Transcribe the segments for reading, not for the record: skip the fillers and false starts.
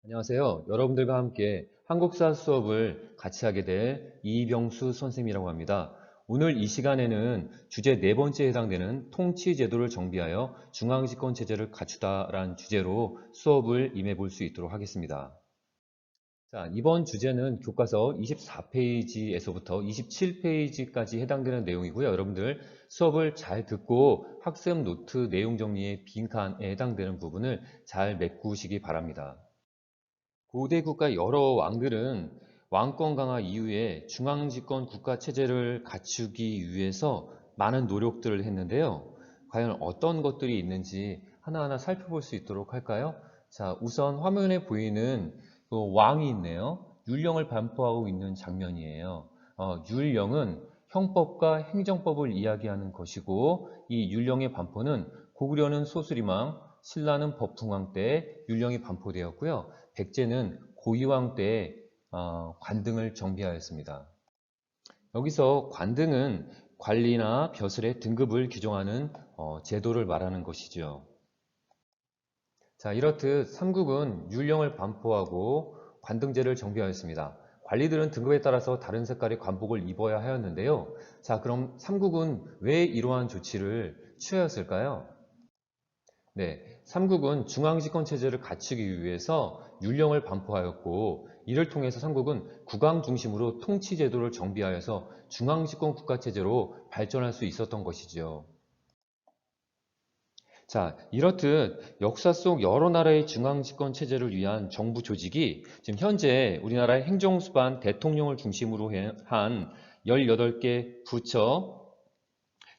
안녕하세요. 여러분들과 함께 한국사 수업을 같이 하게 될 이병수 선생님이라고 합니다. 오늘 이 시간에는 주제 네 번째에 해당되는 통치제도를 정비하여 중앙집권 체제를 갖추다라는 주제로 수업을 임해 볼 수 있도록 하겠습니다. 자, 이번 주제는 교과서 24페이지에서부터 27페이지까지 해당되는 내용이고요. 여러분들 수업을 잘 듣고 학습 노트 내용 정리의 빈칸에 해당되는 부분을 잘 메꾸시기 바랍니다. 고대 국가 여러 왕들은 왕권 강화 이후에 중앙집권 국가 체제를 갖추기 위해서 많은 노력들을 했는데요. 과연 어떤 것들이 있는지 하나하나 살펴볼 수 있도록 할까요? 자, 우선 화면에 보이는 그 왕이 있네요. 율령을 반포하고 있는 장면이에요. 율령은 형법과 행정법을 이야기하는 것이고, 이 율령의 반포는 고구려는 소수리망, 신라는 법풍왕 때 율령이 반포되었고요. 백제는 고이왕 때 관등을 정비하였습니다. 여기서 관등은 관리나 벼슬의 등급을 규정하는 제도를 말하는 것이죠. 자, 이렇듯 삼국은 율령을 반포하고 관등제를 정비하였습니다. 관리들은 등급에 따라서 다른 색깔의 관복을 입어야 하였는데요. 자, 그럼 삼국은 왜 이러한 조치를 취하였을까요? 네, 삼국은 중앙집권 체제를 갖추기 위해서 율령을 반포하였고, 이를 통해서 삼국은 국왕 중심으로 통치 제도를 정비하여서 중앙집권 국가 체제로 발전할 수 있었던 것이죠. 자, 이렇듯 역사 속 여러 나라의 중앙집권 체제를 위한 정부 조직이 지금 현재 우리나라의 행정수반 대통령을 중심으로 한 18개 부처,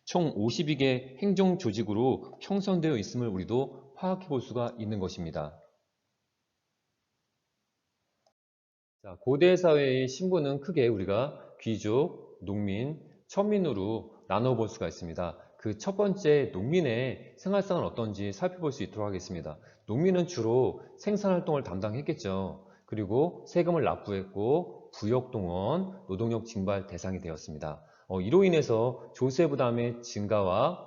총 52개 행정 조직으로 형성되어 있음을 우리도 파악해 볼 수가 있는 것입니다. 자, 고대 사회의 신분은 크게 우리가 귀족, 농민, 천민으로 나눠볼 수가 있습니다. 그 첫 번째 농민의 생활상은 어떤지 살펴볼 수 있도록 하겠습니다. 농민은 주로 생산활동을 담당했겠죠. 그리고 세금을 납부했고 부역동원, 노동력 징발 대상이 되었습니다. 이로 인해서 조세 부담의 증가와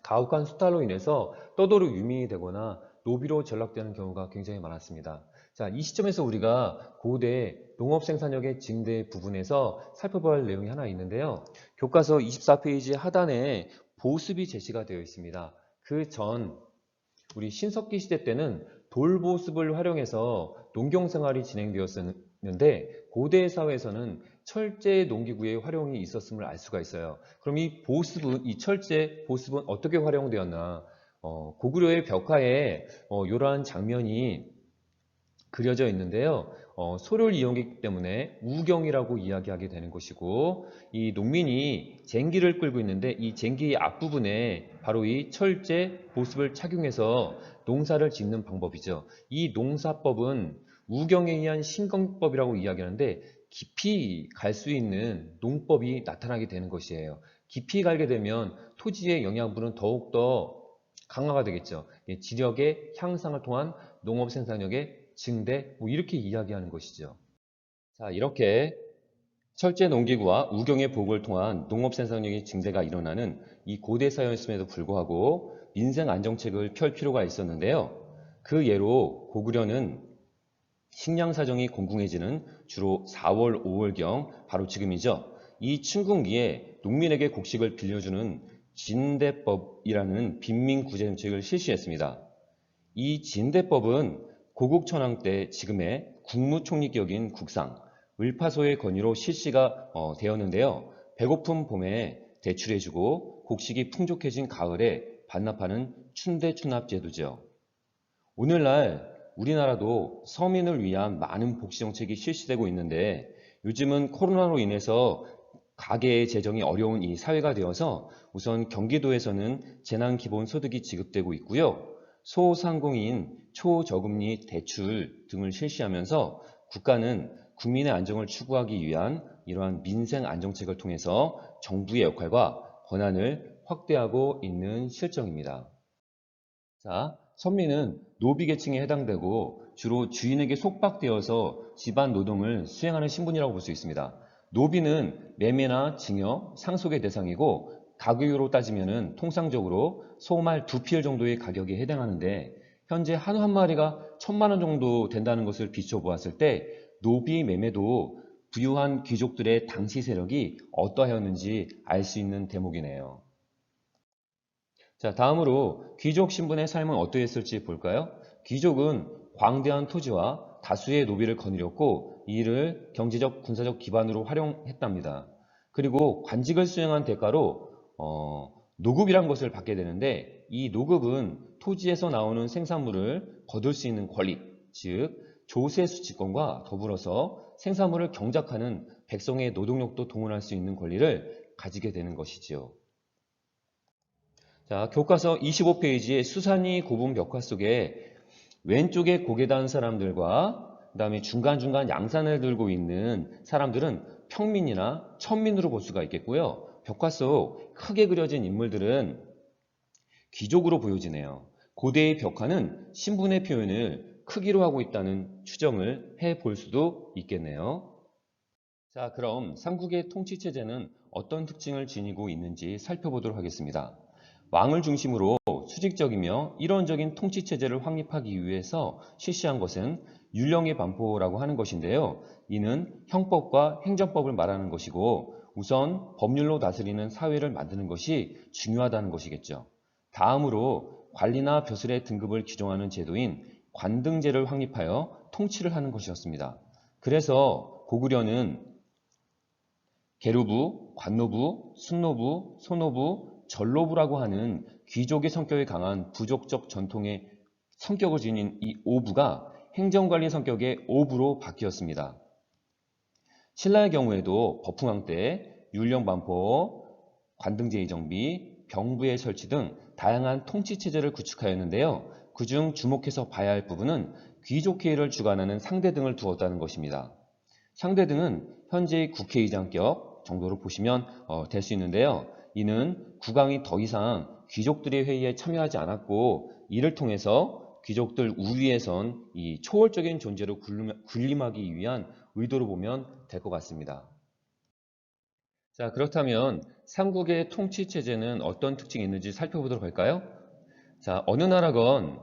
가혹한 수탈로 인해서 떠도로 유민이 되거나 노비로 전락되는 경우가 굉장히 많았습니다. 자, 이 시점에서 우리가 고대 농업 생산력의 증대 부분에서 살펴봐야 할 내용이 하나 있는데요. 교과서 24페이지 하단에 보습이 제시가 되어 있습니다. 그 전 우리 신석기 시대 때는 돌보습을 활용해서 농경 생활이 진행되었었는데 고대 사회에서는 철제 농기구의 활용이 있었음을 알 수가 있어요. 그럼 이 보습은, 이 철제 보습은 어떻게 활용되었나? 고구려의 벽화에 이러한 장면이 그려져 있는데요. 소를 이용했기 때문에 우경이라고 이야기하게 되는 것이고, 이 농민이 쟁기를 끌고 있는데 이 쟁기의 앞부분에 바로 이 철제 보습을 착용해서 농사를 짓는 방법이죠. 이 농사법은 우경에 의한 신경법이라고 이야기하는데 깊이 갈 수 있는 농법이 나타나게 되는 것이에요. 깊이 갈게 되면 토지의 영양분은 더욱더 강화가 되겠죠. 지력의 향상을 통한 농업 생산력의 증대, 뭐 이렇게 이야기하는 것이죠. 자, 이렇게 철제 농기구와 우경의 보급을 통한 농업 생산력의 증대가 일어나는 이 고대 사회였음에도 불구하고 민생 안정책을 펼 필요가 있었는데요. 그 예로 고구려는 식량 사정이 공공해지는 주로 4월, 5월경, 바로 지금이죠. 이 춘궁기에 농민에게 곡식을 빌려주는 진대법이라는 빈민구제 정책을 실시했습니다. 이 진대법은 고국천황 때 지금의 국무총리 격인 국상, 을파소의 건의로 실시가 되었는데요. 배고픈 봄에 대출해주고 곡식이 풍족해진 가을에 반납하는 춘대춘합 제도죠. 오늘날 우리나라도 서민을 위한 많은 복지 정책이 실시되고 있는데 요즘은 코로나로 인해서 가계의 재정이 어려운 이 사회가 되어서 우선 경기도에서는 재난기본소득이 지급되고 있고요. 소상공인 초저금리 대출 등을 실시하면서 국가는 국민의 안정을 추구하기 위한 이러한 민생 안정책을 통해서 정부의 역할과 권한을 확대하고 있는 실정입니다. 자, 선민은 노비 계층에 해당되고 주로 주인에게 속박되어서 집안 노동을 수행하는 신분이라고 볼 수 있습니다. 노비는 매매나 증여, 상속의 대상이고 가격으로 따지면은 통상적으로 소말 2필 정도의 가격에 해당하는데 현재 한우 한 마리가 1,000만 원 정도 된다는 것을 비춰보았을 때 노비 매매도 부유한 귀족들의 당시 세력이 어떠하였는지 알 수 있는 대목이네요. 자, 다음으로 귀족 신분의 삶은 어떠했을지 볼까요? 귀족은 광대한 토지와 다수의 노비를 거느렸고 이를 경제적, 군사적 기반으로 활용했답니다. 그리고 관직을 수행한 대가로 노급이란 것을 받게 되는데 이 노급은 토지에서 나오는 생산물을 거둘 수 있는 권리, 즉 조세 수치권과 더불어서 생산물을 경작하는 백성의 노동력도 동원할 수 있는 권리를 가지게 되는 것이지요. 자, 교과서 25페이지의 수산이 굽은 벽화 속에 왼쪽에 고개 단 사람들과 그 다음에 중간중간 양산을 들고 있는 사람들은 평민이나 천민으로 볼 수가 있겠고요. 벽화 속 크게 그려진 인물들은 귀족으로 보여지네요. 고대의 벽화는 신분의 표현을 크기로 하고 있다는 추정을 해볼 수도 있겠네요. 자, 그럼 삼국의 통치체제는 어떤 특징을 지니고 있는지 살펴보도록 하겠습니다. 왕을 중심으로 수직적이며 일원적인 통치체제를 확립하기 위해서 실시한 것은 율령의 반포라고 하는 것인데요. 이는 형법과 행정법을 말하는 것이고 우선 법률로 다스리는 사회를 만드는 것이 중요하다는 것이겠죠. 다음으로 관리나 벼슬의 등급을 규정하는 제도인 관등제를 확립하여 통치를 하는 것이었습니다. 그래서 고구려는 계류부, 관노부, 순노부, 소노부, 전로부라고 하는 귀족의 성격이 강한 부족적 전통의 성격을 지닌 이 오부가 행정관리 성격의 오부로 바뀌었습니다. 신라의 경우에도 법흥왕 때 율령 반포, 관등제의 정비, 병부의 설치 등 다양한 통치체제를 구축하였는데요. 그중 주목해서 봐야 할 부분은 귀족회의를 주관하는 상대 등을 두었다는 것입니다. 상대 등은 현재의 국회의장격 정도로 보시면 될 수 있는데요. 이는 국왕이 더 이상 귀족들의 회의에 참여하지 않았고 이를 통해서 귀족들 우위에선 이 초월적인 존재로 군림하기 위한 의도로 보면 될 것 같습니다. 자, 그렇다면 삼국의 통치체제는 어떤 특징이 있는지 살펴보도록 할까요? 자, 어느 나라건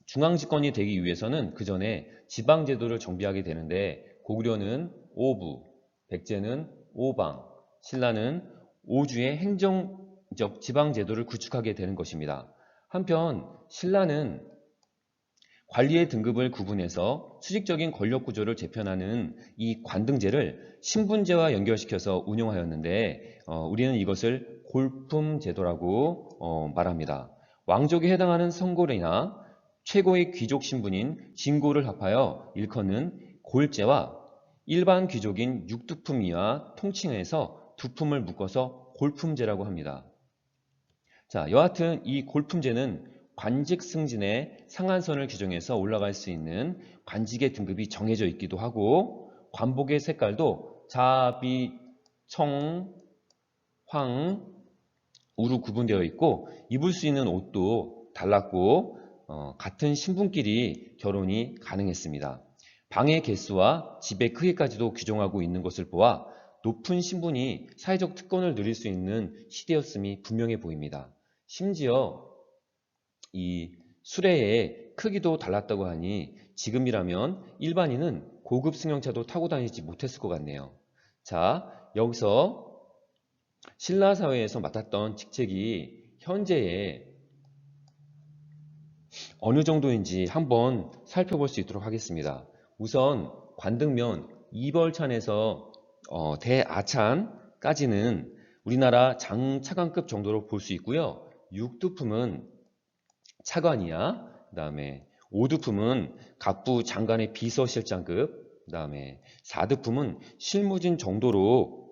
중앙집권이 되기 위해서는 그 전에 지방제도를 정비하게 되는데 고구려는 오부, 백제는 오방, 신라는 오주의 행정적 지방제도를 구축하게 되는 것입니다. 한편 신라는 관리의 등급을 구분해서 수직적인 권력구조를 재편하는 이 관등제를 신분제와 연결시켜서 운영하였는데 우리는 이것을 골품제도라고 말합니다. 왕족에 해당하는 성골이나 최고의 귀족 신분인 진골을 합하여 일컫는 골제와 일반 귀족인 육두품이와 통칭해서 두품을 묶어서 골품제라고 합니다. 자, 여하튼 이 골품제는 관직 승진의 상한선을 규정해서 올라갈 수 있는 관직의 등급이 정해져 있기도 하고 관복의 색깔도 자, 비, 청, 황, 우로 구분되어 있고 입을 수 있는 옷도 달랐고 같은 신분끼리 결혼이 가능했습니다. 방의 개수와 집의 크기까지도 규정하고 있는 것을 보아 높은 신분이 사회적 특권을 누릴 수 있는 시대였음이 분명해 보입니다. 심지어 이 수레의 크기도 달랐다고 하니 지금이라면 일반인은 고급 승용차도 타고 다니지 못했을 것 같네요. 자, 여기서 신라 사회에서 맡았던 직책이 현재의 어느 정도인지 한번 살펴볼 수 있도록 하겠습니다. 우선 관등면 이벌찬에서 대아찬까지는 우리나라 장차관급 정도로 볼 수 있고요. 육두품은 차관이야. 그 다음에 오두품은 각부 장관의 비서실장급. 그 다음에 사두품은 실무진 정도로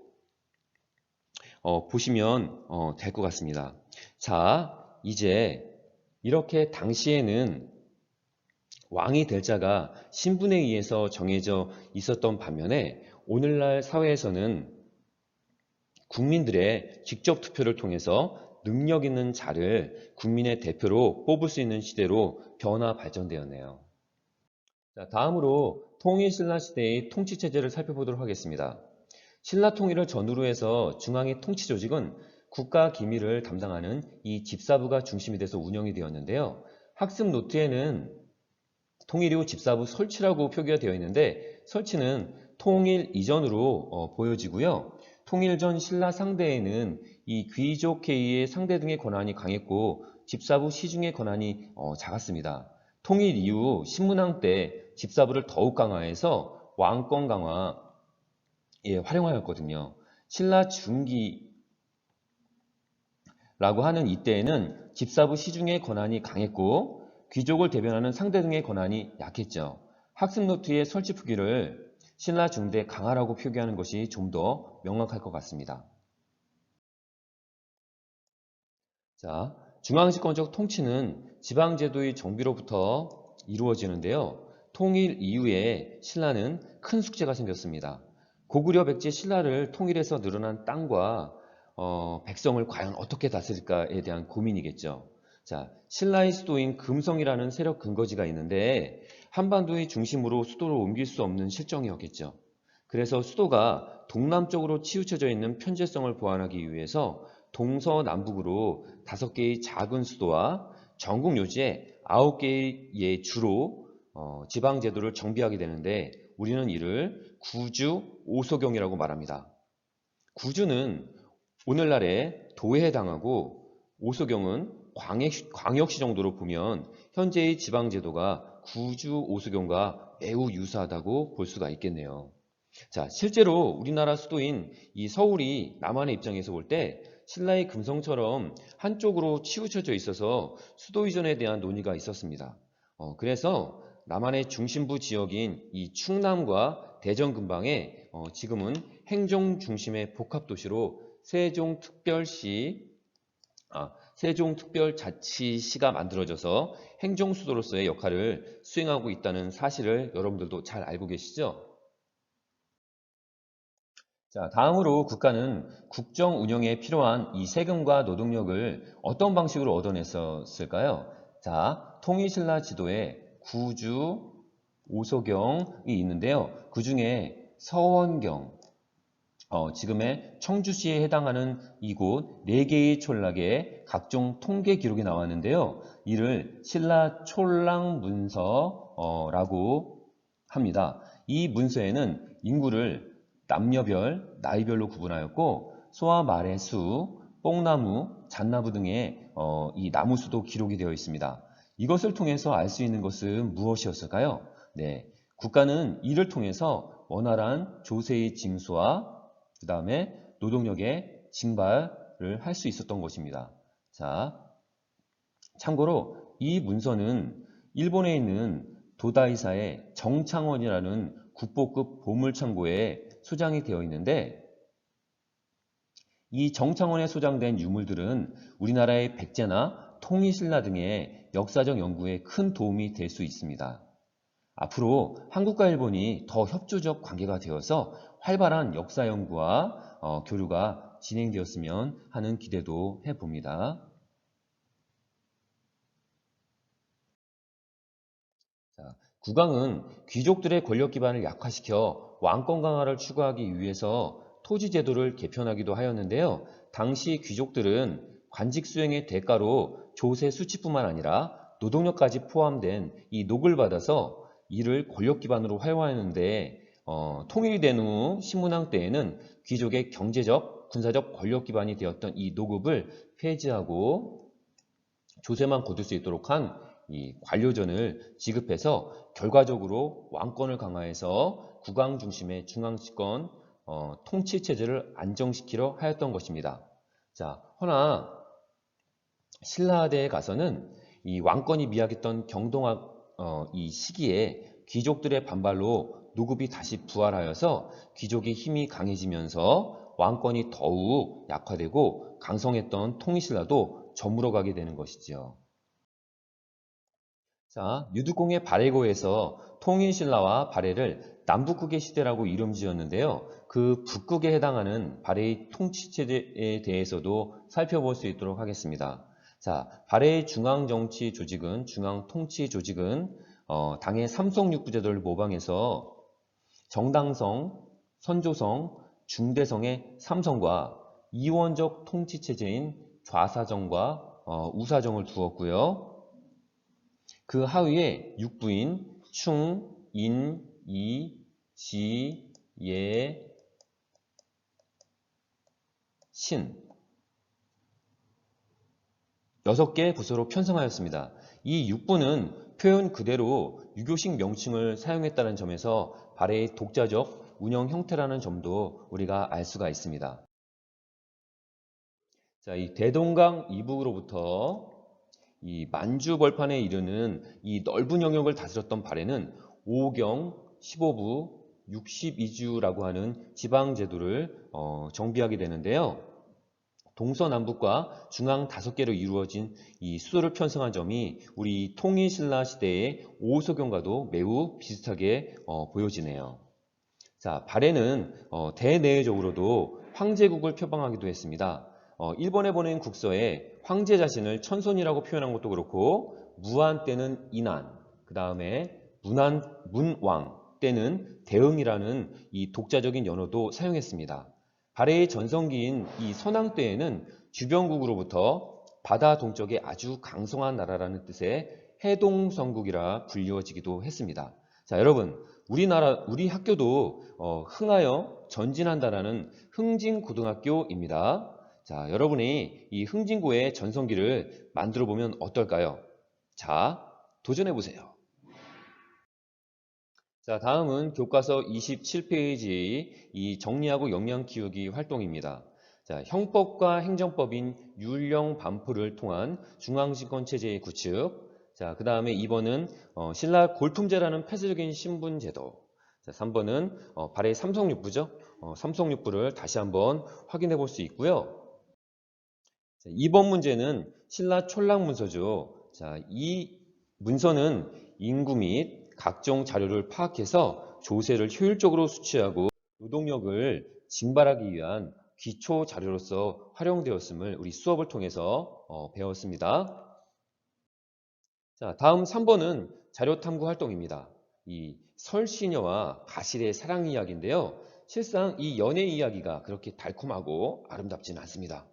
보시면 될 것 같습니다. 자, 이제 이렇게 당시에는 왕이 될 자가 신분에 의해서 정해져 있었던 반면에 오늘날 사회에서는 국민들의 직접 투표를 통해서 능력 있는 자를 국민의 대표로 뽑을 수 있는 시대로 변화 발전되었네요. 자, 다음으로 통일신라 시대의 통치체제를 살펴보도록 하겠습니다. 신라 통일을 전후로 해서 중앙의 통치 조직은 국가 기밀을 담당하는 이 집사부가 중심이 돼서 운영이 되었는데요. 학습 노트에는 통일 이후 집사부 설치라고 표기가 되어 있는데 설치는 통일 이전으로 보여지고요. 통일 전 신라 상대에는 이 귀족 계위의 상대 등의 권한이 강했고 집사부 시중의 권한이 작았습니다. 통일 이후 신문왕 때 집사부를 더욱 강화해서 왕권 강화에 활용하였거든요. 신라 중기라고 하는 이때에는 집사부 시중의 권한이 강했고 귀족을 대변하는 상대 등의 권한이 약했죠. 학습 노트의 설치 표기를 신라 중대 강화라고 표기하는 것이 좀 더 명확할 것 같습니다. 자, 중앙집권적 통치는 지방제도의 정비로부터 이루어지는데요. 통일 이후에 신라는 큰 숙제가 생겼습니다. 고구려 백제 신라를 통일해서 늘어난 땅과 백성을 과연 어떻게 다스릴까에 대한 고민이겠죠. 자, 신라의 수도인 금성이라는 세력 근거지가 있는데 한반도의 중심으로 수도를 옮길 수 없는 실정이었겠죠. 그래서 수도가 동남쪽으로 치우쳐져 있는 편제성을 보완하기 위해서 동서남북으로 5개의 작은 수도와 전국 요지에 9개의 주로 지방제도를 정비하게 되는데 우리는 이를 구주 오소경이라고 말합니다. 구주는 오늘날의 도에 해당하고 오소경은 광역시 정도로 보면 현재의 지방제도가 구주 오소경과 매우 유사하다고 볼 수가 있겠네요. 자, 실제로 우리나라 수도인 이 서울이 남한의 입장에서 볼 때 신라의 금성처럼 한쪽으로 치우쳐져 있어서 수도 이전에 대한 논의가 있었습니다. 그래서 남한의 중심부 지역인 이 충남과 대전 근방에 지금은 행정 중심의 복합도시로 세종특별자치시가 만들어져서 행정수도로서의 역할을 수행하고 있다는 사실을 여러분들도 잘 알고 계시죠? 자, 다음으로 국가는 국정 운영에 필요한 이 세금과 노동력을 어떤 방식으로 얻어냈었을까요? 자, 통일신라 지도에 구주, 오소경이 있는데요. 그 중에 서원경, 지금의 청주시에 해당하는 이곳 4개의 촌락에 각종 통계 기록이 나왔는데요. 이를 신라 촌락문서라고 합니다. 이 문서에는 인구를 남녀별, 나이별로 구분하였고 소와 말의 수, 뽕나무, 잣나무 등의 이 나무 수도 기록이 되어 있습니다. 이것을 통해서 알 수 있는 것은 무엇이었을까요? 네, 국가는 이를 통해서 원활한 조세의 징수와 그 다음에 노동력의 징발을 할 수 있었던 것입니다. 자, 참고로 이 문서는 일본에 있는 도다이사의 정창원이라는 국보급 보물창고에 소장이 되어 있는데 이 정창원에 소장된 유물들은 우리나라의 백제나 통일신라 등의 역사적 연구에 큰 도움이 될 수 있습니다. 앞으로 한국과 일본이 더 협조적 관계가 되어서 활발한 역사 연구와 교류가 진행되었으면 하는 기대도 해봅니다. 자, 국왕은 귀족들의 권력 기반을 약화시켜 왕권 강화를 추구하기 위해서 토지 제도를 개편하기도 하였는데요. 당시 귀족들은 관직 수행의 대가로 조세 수치뿐만 아니라 노동력까지 포함된 이 녹을 받아서 이를 권력 기반으로 활용하였는데 통일이 된 후 신문왕 때에는 귀족의 경제적, 군사적 권력 기반이 되었던 이 노급을 폐지하고 조세만 거둘 수 있도록 한 이 관료전을 지급해서 결과적으로 왕권을 강화해서 국왕 중심의 중앙집권 통치 체제를 안정시키려 하였던 것입니다. 자, 허나 신라대에 가서는 이 왕권이 미약했던 경동학 이 시기에 귀족들의 반발로 노급이 다시 부활하여서 귀족의 힘이 강해지면서 왕권이 더욱 약화되고 강성했던 통일신라도 저물어가게 되는 것이지요. 자, 유득공의 발해고에서 통일신라와 발해를 남북국의 시대라고 이름 지었는데요. 그 북국에 해당하는 발해의 통치체제에 대해서도 살펴볼 수 있도록 하겠습니다. 자, 발해의 중앙통치조직은 당의 삼성육부제도를 모방해서 정당성, 선조성, 중대성의 삼성과 이원적 통치체제인 좌사정과 우사정을 두었고요. 그 하위에 육부인 충, 인, 이, 지, 예, 신 6개의 부서로 편성하였습니다. 이 육부는 표현 그대로 유교식 명칭을 사용했다는 점에서 발해의 독자적 운영 형태라는 점도 우리가 알 수가 있습니다. 자, 이 대동강 이북으로부터 이 만주 벌판에 이르는 이 넓은 영역을 다스렸던 발해는 5경, 15부, 62주라고 하는 지방 제도를 정비하게 되는데요. 동서남북과 중앙 5개로 이루어진 이 수도를 편성한 점이 우리 통일신라 시대의 오소경과도 매우 비슷하게 보여지네요. 자, 발해는 대내외적으로도 황제국을 표방하기도 했습니다. 일본에 보낸 국서에 황제 자신을 천손이라고 표현한 것도 그렇고 무한 때는 인한, 그 다음에 문왕 때는 대응이라는 이 독자적인 연어도 사용했습니다. 발해의 전성기인 이 선왕 때에는 주변국으로부터 바다 동쪽에 아주 강성한 나라라는 뜻의 해동성국이라 불리워지기도 했습니다. 자, 여러분, 우리 학교도 흥하여 전진한다라는 흥진고등학교입니다. 자, 여러분이 이 흥진고의 전성기를 만들어 보면 어떨까요? 자, 도전해 보세요. 자, 다음은 교과서 27페이지 이 정리하고 역량 키우기 활동입니다. 자, 형법과 행정법인 율령 반포를 통한 중앙집권 체제의 구축. 자, 그 다음에 2번은 신라 골품제라는 폐쇄적인 신분제도. 자, 3번은 발해 삼성육부죠. 삼성육부를 다시 한번 확인해 볼 수 있고요. 자, 2번 문제는 신라 촐락문서죠. 자, 이 문서는 인구 및 각종 자료를 파악해서 조세를 효율적으로 수취하고 노동력을 징발하기 위한 기초 자료로서 활용되었음을 우리 수업을 통해서 배웠습니다. 자, 다음 3번은 자료 탐구 활동입니다. 이 설시녀와 가실의 사랑 이야기인데요. 실상 이 연애 이야기가 그렇게 달콤하고 아름답지는 않습니다.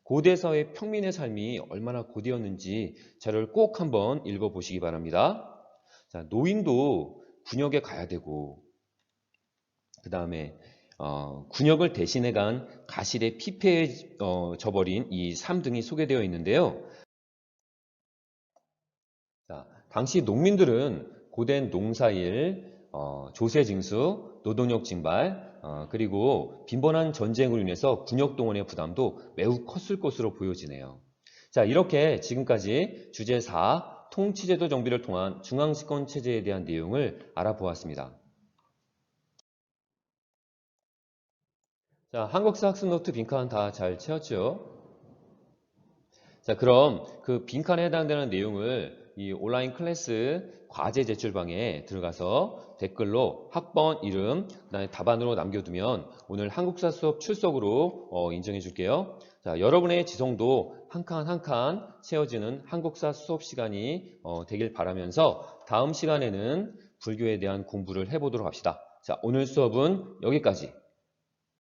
고대사회 평민의 삶이 얼마나 고되었는지 자료를 꼭 한번 읽어보시기 바랍니다. 자, 노인도 군역에 가야 되고, 그 다음에 군역을 대신해 간 가실의 피폐해 져버린 이 삶 등이 소개되어 있는데요. 자, 당시 농민들은 고된 농사일, 조세징수, 노동력 징발, 그리고 빈번한 전쟁으로 인해서 군역 동원의 부담도 매우 컸을 것으로 보여지네요. 자, 이렇게 지금까지 주제 4, 통치제도 정비를 통한 중앙집권 체제에 대한 내용을 알아보았습니다. 자, 한국사 학습 노트 빈칸 다 잘 채웠죠? 자, 그럼 그 빈칸에 해당되는 내용을 이 온라인 클래스 과제 제출방에 들어가서 댓글로 학번 이름, 그다음에 답안으로 남겨두면 오늘 한국사 수업 출석으로 인정해 줄게요. 자, 여러분의 지성도 한 칸 한 칸 채워지는 한국사 수업 시간이 되길 바라면서 다음 시간에는 불교에 대한 공부를 해보도록 합시다. 자, 오늘 수업은 여기까지.